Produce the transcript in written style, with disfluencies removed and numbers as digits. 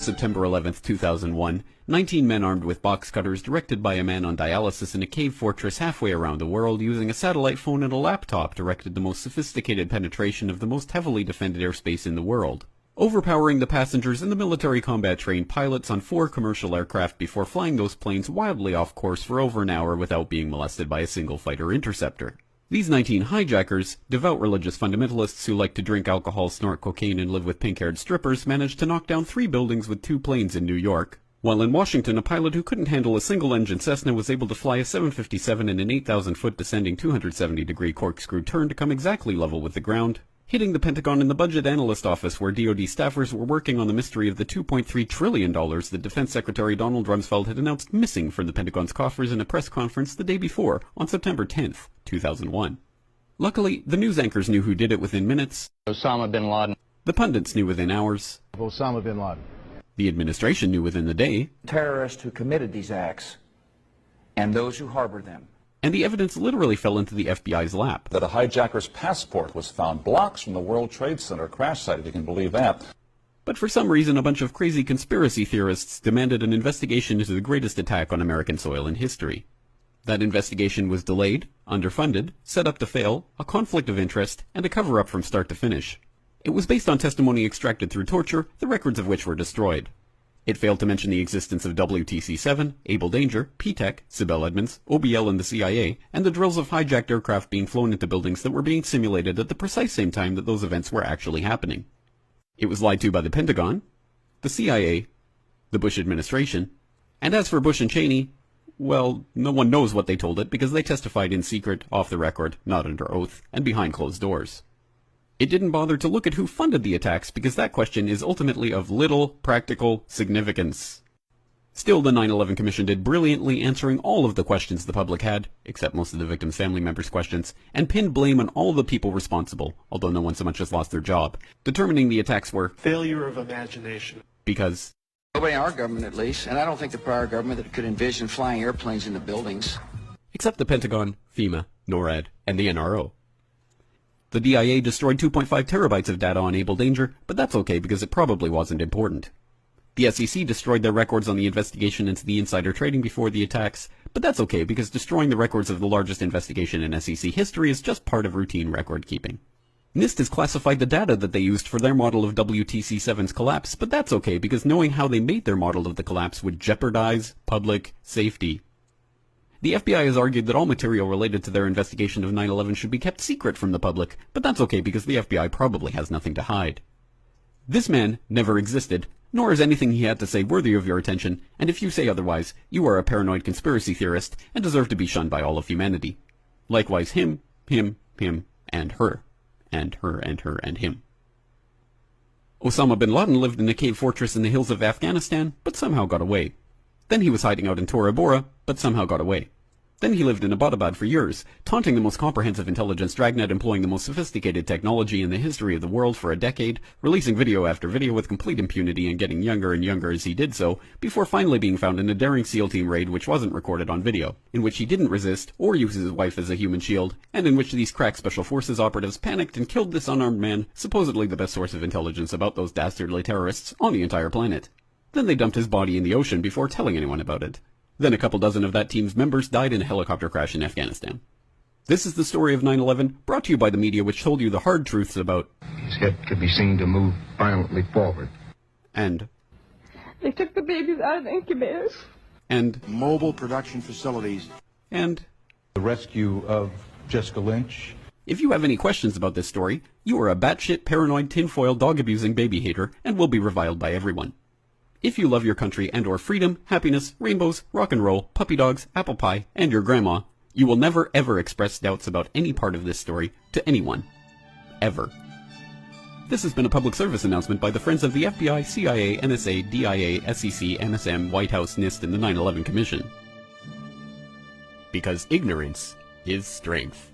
September 11, 2001, 19 men armed with box cutters directed by a man on dialysis in a cave fortress halfway around the world using a satellite phone and a laptop directed the most sophisticated penetration of the most heavily defended airspace in the world, overpowering the passengers and the military combat-trained pilots on 4 commercial aircraft before flying those planes wildly off course for over an hour without being molested by a single fighter interceptor. These 19 hijackers, devout religious fundamentalists who like to drink alcohol, snort cocaine, and live with pink-haired strippers, managed to knock down 3 buildings with 2 planes in New York, while in Washington a pilot who couldn't handle a single-engine Cessna was able to fly a 757 in an 8,000-foot descending 270-degree corkscrew turn to come exactly level with the ground, hitting the Pentagon in the budget analyst office where DoD staffers were working on the mystery of the $2.3 trillion that Defense Secretary Donald Rumsfeld had announced missing from the Pentagon's coffers in a press conference the day before, on September 10th, 2001. Luckily, the news anchors knew who did it within minutes. Osama bin Laden. The pundits knew within hours. Osama bin Laden. The administration knew within the day. Terrorists who committed these acts and those who harbor them. And the evidence literally fell into the FBI's lap. That a hijacker's passport was found blocks from the World Trade Center crash site, if you can believe that. But for some reason, a bunch of crazy conspiracy theorists demanded an investigation into the greatest attack on American soil in history. That investigation was delayed, underfunded, set up to fail, a conflict of interest, and a cover-up from start to finish. It was based on testimony extracted through torture, the records of which were destroyed. It failed to mention the existence of WTC-7, Able Danger, P-TECH, Sibel Edmonds, OBL and the CIA, and the drills of hijacked aircraft being flown into buildings that were being simulated at the precise same time that those events were actually happening. It was lied to by the Pentagon, the CIA, the Bush administration, and as for Bush and Cheney, well, no one knows what they told it because they testified in secret, off the record, not under oath, and behind closed doors. It didn't bother to look at who funded the attacks because that question is ultimately of little practical significance. Still, the 9/11 Commission did brilliantly answering all of the questions the public had, except most of the victims' family members' questions, and pinned blame on all the people responsible, although no one so much as lost their job, determining the attacks were failure of imagination. Because nobody in our government, at least, and I don't think the prior government that could envision flying airplanes into buildings. Except the Pentagon, FEMA, NORAD, and the NRO. The DIA destroyed 2.5 terabytes of data on Able Danger, but that's okay because it probably wasn't important. The SEC destroyed their records on the investigation into the insider trading before the attacks, but that's okay because destroying the records of the largest investigation in SEC history is just part of routine record keeping. NIST has classified the data that they used for their model of WTC-7's collapse, but that's okay because knowing how they made their model of the collapse would jeopardize public safety. The FBI has argued that all material related to their investigation of 9/11 should be kept secret from the public, but that's okay because the FBI probably has nothing to hide. This man never existed, nor is anything he had to say worthy of your attention, and if you say otherwise, you are a paranoid conspiracy theorist and deserve to be shunned by all of humanity. Likewise him, and her, and her, and her, and him. Osama bin Laden lived in a cave fortress in the hills of Afghanistan, but somehow got away. Then he was hiding out in Tora Bora, but somehow got away. Then he lived in Abbottabad for years, taunting the most comprehensive intelligence dragnet employing the most sophisticated technology in the history of the world for a decade, releasing video after video with complete impunity and getting younger and younger as he did so, before finally being found in a daring SEAL team raid which wasn't recorded on video, in which he didn't resist or use his wife as a human shield, and in which these crack special forces operatives panicked and killed this unarmed man, supposedly the best source of intelligence about those dastardly terrorists on the entire planet. Then they dumped his body in the ocean before telling anyone about it. Then a couple dozen of that team's members died in a helicopter crash in Afghanistan. This is the story of 9/11, brought to you by the media which told you the hard truths about his head could be seen to move violently forward. And they took the babies out of the incubators. And mobile production facilities. And the rescue of Jessica Lynch. If you have any questions about this story, you are a batshit paranoid tinfoil dog-abusing baby hater and will be reviled by everyone. If you love your country and or freedom, happiness, rainbows, rock and roll, puppy dogs, apple pie, and your grandma, you will never ever express doubts about any part of this story to anyone. Ever. This has been a public service announcement by the Friends of the FBI, CIA, NSA, DIA, SEC, NSM, White House, NIST, and the 9/11 Commission. Because ignorance is strength.